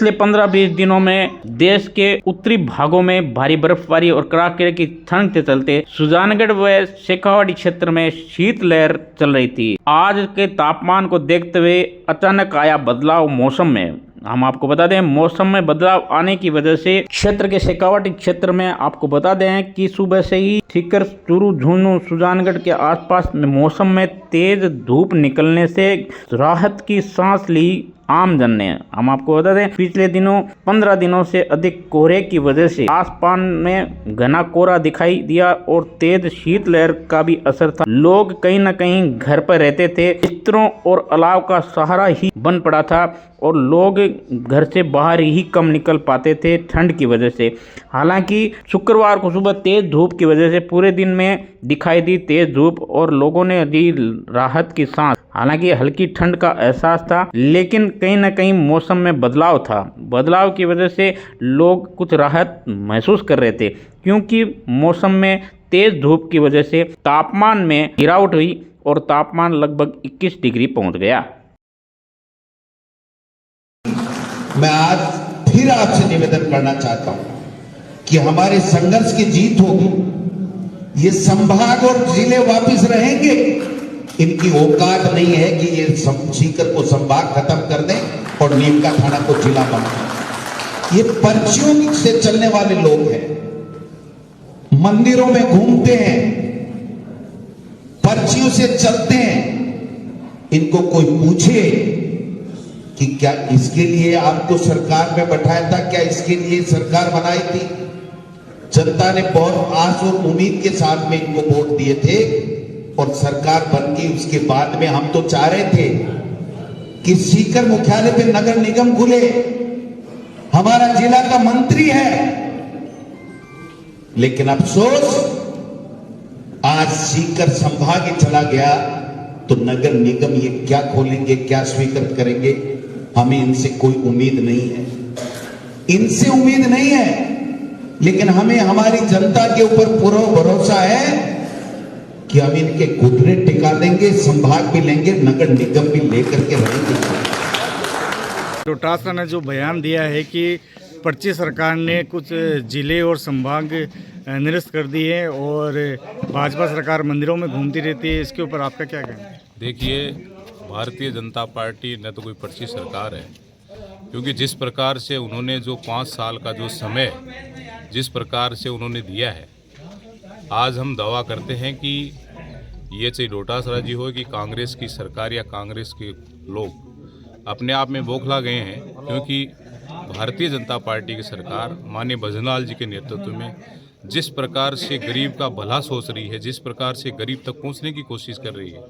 पिछले 15-20 दिनों में देश के उत्तरी भागों में भारी बर्फबारी और कड़ाके की ठंड के चलते सुजानगढ़ व शेखावाटी क्षेत्र में शीतलहर चल रही थी। आज के तापमान को देखते हुए अचानक आया बदलाव मौसम में। हम आपको बता दें, मौसम में बदलाव आने की वजह से क्षेत्र के शेखावाटी क्षेत्र में आपको बता दें कि सुबह से ही सीकर, चूरू, झुंझुनू, सुजानगढ़ के आसपास में मौसम में तेज धूप निकलने से राहत की सांस ली आमजन ने। हम आपको बता दें, पिछले दिनों 15 दिनों से अधिक कोहरे की वजह से आसमान में घना कोहरा दिखाई दिया और तेज शीतलहर का भी असर था। लोग कहीं न कहीं घर पर रहते थे, बिस्तरों और अलाव का सहारा ही बन पड़ा था और लोग घर से बाहर ही कम निकल पाते थे ठंड की वजह से। हालांकि शुक्रवार को सुबह तेज धूप की वजह से पूरे दिन में दिखाई दी तेज धूप और लोगों ने ली राहत की सांस। हालांकि हल्की ठंड का एहसास था, लेकिन कहीं न कहीं मौसम में बदलाव था। बदलाव की वजह से लोग कुछ राहत महसूस कर रहे थे, क्योंकि मौसम में तेज धूप की वजह से तापमान में गिरावट हुई और तापमान लगभग 21 डिग्री पहुंच गया। मैं आज फिर आपसे निवेदन करना चाहता हूं कि हमारे संघर्ष की जीत होगी। ये संभाग और जिले वापस रहेंगे। इनकी औकात नहीं है कि ये सीकर को संभाग खत्म कर दें और नीम का थाना को जिला बनाएं। ये पर्चियों से चलने वाले लोग हैं, मंदिरों में घूमते हैं, पर्चियों से चलते हैं। इनको कोई पूछे कि क्या इसके लिए आपको सरकार में बैठाया था, क्या इसके लिए सरकार बनाई थी? जनता ने बहुत आस और उम्मीद के साथ में इनको वोट दिए थे और सरकार बन गई। उसके बाद में हम तो चाह रहे थे कि सीकर मुख्यालय पे नगर निगम खुले, हमारा जिला का मंत्री है, लेकिन अफसोस आज सीकर संभाग ही चला गया तो नगर निगम ये क्या खोलेंगे, क्या स्वीकृत करेंगे? हमें इनसे कोई उम्मीद नहीं है, इनसे उम्मीद नहीं है, लेकिन हमें हमारी जनता के ऊपर पूरा भरोसा है कि हम इनके घुटने टिका देंगे, संभाग भी लेंगे, नगर निगम भी लेकर के रहेंगे। डोटासरा ने जो बयान दिया है कि पर्ची सरकार ने कुछ जिले और संभाग निरस्त कर दिए और भाजपा सरकार मंदिरों में घूमती रहती है, इसके ऊपर आपका क्या कहना है? देखिए, भारतीय जनता पार्टी न तो कोई पर्ची सरकार है, क्योंकि जिस प्रकार से उन्होंने जो 5 साल का जो समय जिस प्रकार से उन्होंने दिया है, आज हम दावा करते हैं कि ये चाहे डोटासरा जी हो कि कांग्रेस की सरकार या कांग्रेस के लोग अपने आप में बौखला गए हैं, क्योंकि भारतीय जनता पार्टी की सरकार माननीय भजनलाल जी के नेतृत्व में जिस प्रकार से गरीब का भला सोच रही है, जिस प्रकार से गरीब तक पहुंचने की कोशिश कर रही है।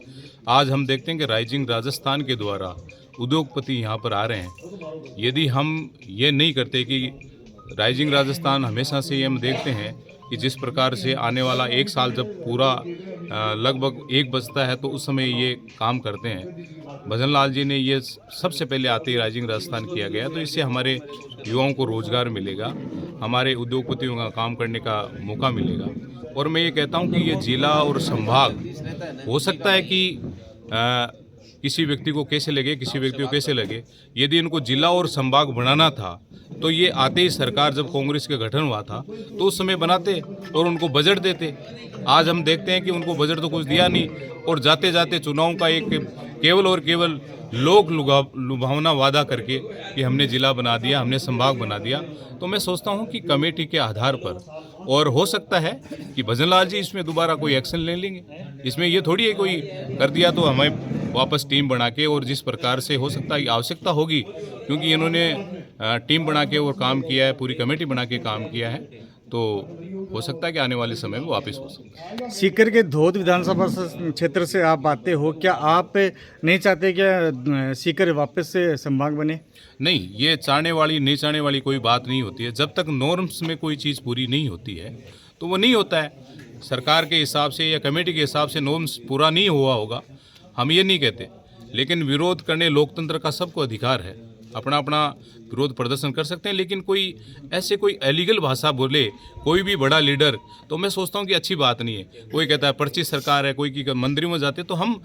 आज हम देखते हैं कि राइजिंग राजस्थान के द्वारा उद्योगपति यहाँ पर आ रहे हैं। यदि हम ये नहीं करते कि राइजिंग राजस्थान हमेशा से ये हम देखते हैं कि जिस प्रकार से आने वाला 1 साल जब पूरा लगभग 1 बजता है तो उस समय ये काम करते हैं। भजनलाल जी ने ये सबसे पहले आते ही राइजिंग राजस्थान किया गया, तो इससे हमारे युवाओं को रोजगार मिलेगा, हमारे उद्योगपतियों का काम करने का मौका मिलेगा। और मैं ये कहता हूँ कि ये जिला और संभाग हो सकता है कि किसी व्यक्ति को कैसे लगे, किसी व्यक्ति को कैसे लगे। यदि इनको जिला और संभाग बनाना था तो ये आते ही सरकार जब कांग्रेस का गठन हुआ था तो उस समय बनाते और उनको बजट देते। आज हम देखते हैं कि उनको बजट तो कुछ दिया नहीं और जाते जाते चुनाव का एक केवल और केवल लोक लुभावना वादा करके कि हमने जिला बना दिया, हमने संभाग बना दिया। तो मैं सोचता हूं कि कमेटी के आधार पर, और हो सकता है कि भजनलाल जी इसमें दोबारा कोई एक्शन ले लेंगे। इसमें ये थोड़ी है कोई कर दिया तो हमें वापस टीम बना के, और जिस प्रकार से हो सकता है आवश्यकता होगी, क्योंकि इन्होंने टीम बना के और काम किया है, पूरी कमेटी बना के काम किया है, तो हो सकता है कि आने वाले समय में वापस हो सकता है। सीकर के धोद विधानसभा क्षेत्र से आप आते हो, क्या आप नहीं चाहते क्या सीकर वापस से संभाग बने? नहीं, ये चाहने वाली नहीं चाहने वाली कोई बात नहीं होती है। जब तक नॉर्म्स में कोई चीज़ पूरी नहीं होती है तो वो नहीं होता है। सरकार के हिसाब से या कमेटी के हिसाब से नॉर्म्स पूरा नहीं हुआ होगा, हम ये नहीं कहते, लेकिन विरोध करने लोकतंत्र का सबको अधिकार है, अपना अपना विरोध प्रदर्शन कर सकते हैं। लेकिन कोई ऐसे कोई इलीगल भाषा बोले कोई भी बड़ा लीडर, तो मैं सोचता हूँ कि अच्छी बात नहीं है। कोई कहता है पर्ची सरकार है, कोई की मंदिरों में जाते, तो हम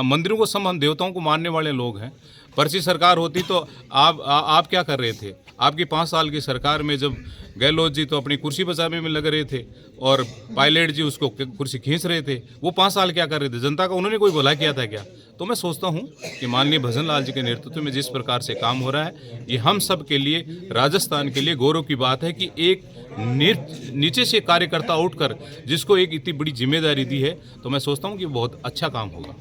मंदिरों को हम देवताओं को मानने वाले लोग हैं। पर्ची सरकार होती तो आप क्या कर रहे थे? आपकी 5 साल की सरकार में जब गहलोत जी तो अपनी कुर्सी बचाने में लग रहे थे और पायलट जी उसको कुर्सी खींच रहे थे, वो 5 साल क्या कर रहे थे? जनता का उन्होंने कोई भला किया था क्या? तो मैं सोचता हूँ कि माननीय भजन लाल जी के नेतृत्व में जिस प्रकार से काम हो रहा है, ये हम सब के लिए, राजस्थान के लिए गौरव की बात है कि एक नीचे से कार्यकर्ता उठकर जिसको एक इतनी बड़ी जिम्मेदारी दी है, तो मैं सोचता हूँ कि बहुत अच्छा काम होगा।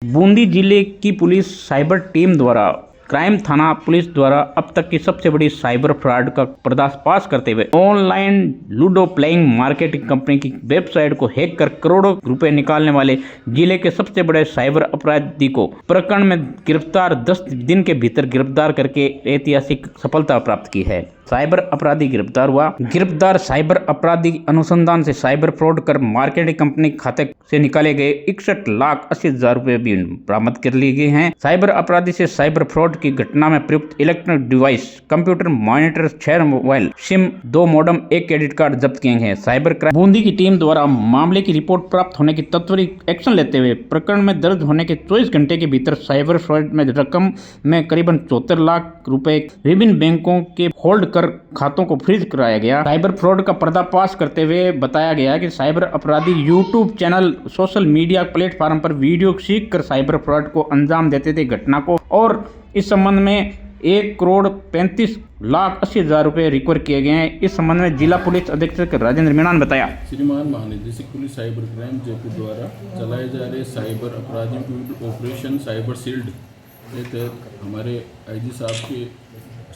बूंदी जिले की पुलिस साइबर टीम द्वारा क्राइम थाना पुलिस द्वारा अब तक की सबसे बड़ी साइबर फ्रॉड का पर्दाफाश करते हुए online ludo playing marketing company की वेबसाइट को हैक कर करोड़ों रुपए निकालने वाले जिले के सबसे बड़े साइबर अपराधी को प्रकरण में गिरफ्तार 10 दिन के भीतर गिरफ्तार करके ऐतिहासिक सफलता प्राप्त की है। साइबर अपराधी गिरफ्तार हुआ। गिरफ्तार साइबर अपराधी अनुसंधान से साइबर फ्रॉड कर मार्केटिंग कंपनी खाते से निकाले गए 61,80,000 रुपए भी बरामद कर लिए गए हैं। साइबर अपराधी से साइबर फ्रॉड की घटना में प्रयुक्त electronic device, computer monitor, 6 mobile SIM, 2 modem, 1 credit card जब्त किए हैं। साइबर क्राइम बूंदी की टीम द्वारा मामले की रिपोर्ट प्राप्त होने की त्वरित एक्शन लेते हुए प्रकरण में दर्ज होने के 24 घंटे के भीतर साइबर फ्रॉड में रकम में करीबन 74 लाख रुपए विभिन्न बैंकों के होल्ड कर खातों को फ्रीज कराया गया। साइबर फ्रॉड का पर्दाफाश करते हुए बताया गया कि साइबर अपराधी YouTube channel, social media platform पर वीडियो सीख कर साइबर फ्रॉड को अंजाम देते थे घटना को, और इस संबंध में 1,35,80,000 रुपए रिकवर किए गए हैं। इस संबंध में जिला पुलिस अधीक्षक राजेंद्र मीणा ने बताया। श्रीमान महानिदेशक पुलिस साइबर क्राइम जयपुर द्वारा चलाए जा रहे साइबर अपराधियों के विरुद्ध ऑपरेशन साइबर शील्ड के तहत हमारे आईजी साहब के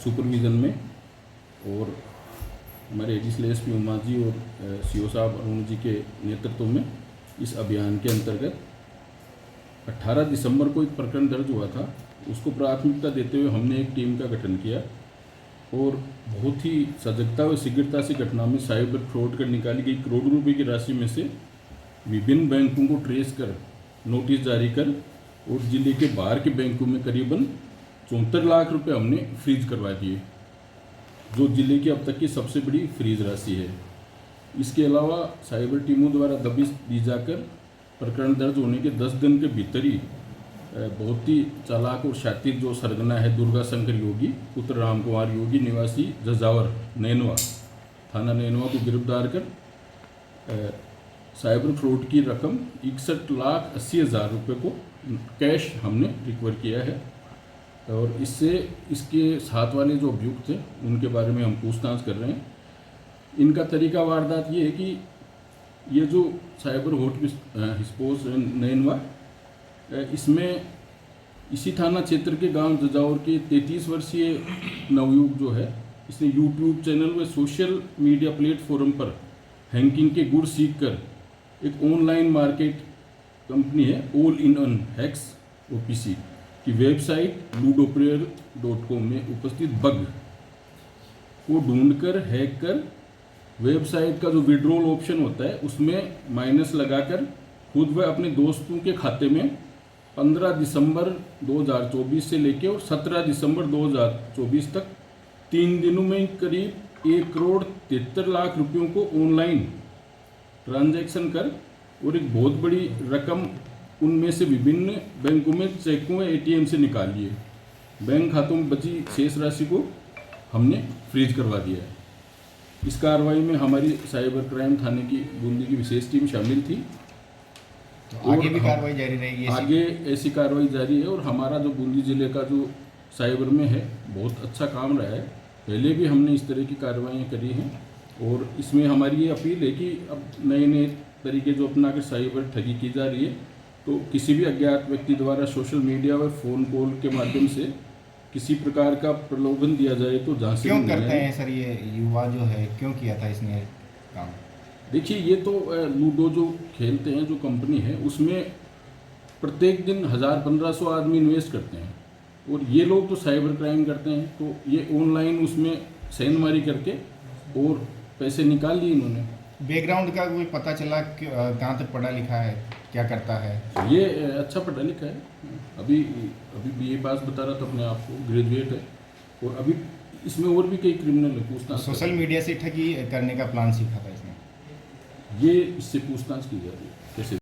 सुपरविजन में और हमारे एडीएसपी उमा जी और सीओ साहब अरुण जी के नेतृत्व में इस अभियान के अंतर्गत 18 दिसंबर को एक प्रकरण दर्ज हुआ था। उसको प्राथमिकता देते हुए हमने एक टीम का गठन किया और बहुत ही सजगता व शीघ्रता से घटना में साइबर फ्रॉड कर निकाली गई करोड़ों रुपए की राशि में से विभिन्न बैंकों को ट्रेस कर नोटिस जारी कर और जिले के बाहर के बैंकों में करीबन 74 लाख रुपए हमने फ्रीज करवा दिए, जो जिले की अब तक की सबसे बड़ी फ्रीज राशि है। इसके अलावा साइबर टीमों द्वारा दबिश दी जाकर प्रकरण दर्ज होने के 10 दिन के भीतर ही बहुत ही चालाक और शातिर जो सरगना है दुर्गा शंकर योगी पुत्र राम कुमार योगी निवासी जजावर नैनवा थाना नैनवा को गिरफ्तार कर साइबर फ्रॉड की रकम 61,80,000 रुपये को कैश हमने रिकवर किया है। और इसके साथ वाले जो अभियुक्त थे उनके बारे में हम पूछताछ कर रहे हैं। इनका तरीका वारदात ये है कि ये जो साइबर हॉटस्पॉट नैनवा, इसमें इसी थाना क्षेत्र के गांव जजावर के 33 वर्षीय नवयुवक जो है, इसने यूट्यूब चैनल व सोशल मीडिया प्लेटफॉर्म पर हैकिंग के गुर सीखकर एक ऑनलाइन मार्केट कंपनी है all in one hacks OPC की वेबसाइट ludoplayer.com में उपस्थित बग को ढूंढकर हैक कर वेबसाइट का जो विड्रॉल ऑप्शन होता है उसमें माइनस लगाकर खुद व अपने दोस्तों के खाते में 15 दिसंबर 2024 से लेकर और 17 दिसंबर 2024 तक 3 दिनों में करीब 1,73 लाख रुपयों को ऑनलाइन ट्रांजैक्शन कर और एक बहुत बड़ी रकम उनमें से विभिन्न बैंकों में चेकों एटीएम से निकाल लिए। बैंक खातों में बची शेष राशि को हमने फ्रीज करवा दिया है। इस कार्रवाई में हमारी साइबर क्राइम थाने की बूंदी की विशेष टीम शामिल थी। तो आगे भी कार्रवाई जारी रहेगी? आगे ऐसी कार्रवाई जारी है और हमारा जो बूंदी जिले का जो साइबर में है बहुत अच्छा काम रहा है। पहले भी हमने इस तरह की कार्रवाइयाँ करी हैं और इसमें हमारी ये अपील है कि अब नए नए तरीके जो अपना कर साइबर ठगी की जा रही है, तो किसी भी अज्ञात व्यक्ति द्वारा सोशल मीडिया व फ़ोन कॉल के माध्यम से किसी प्रकार का प्रलोभन दिया जाए तो जहाँ से क्यों करते हैं सर ये युवा जो है, क्यों किया था इसने काम? देखिए, ये तो लूडो जो खेलते हैं जो कंपनी है उसमें प्रत्येक दिन 1,000-1,500 आदमी इन्वेस्ट करते हैं और ये लोग तो साइबर क्राइम करते हैं, तो ये ऑनलाइन उसमें सेंधमारी करके और पैसे निकाल लिए इन्होंने। बैकग्राउंड का कोई पता चला कहाँ तक पढ़ा लिखा है, क्या करता है? ये अच्छा पढ़ा लिखा है, अभी बीए पास बता रहा था अपने आप को, ग्रेजुएट है और अभी इसमें और भी कई क्रिमिनल है पूछताछ। सोशल मीडिया से ठगी करने का प्लान सीखा था इसने? ये इससे पूछताछ की जा रही है कैसे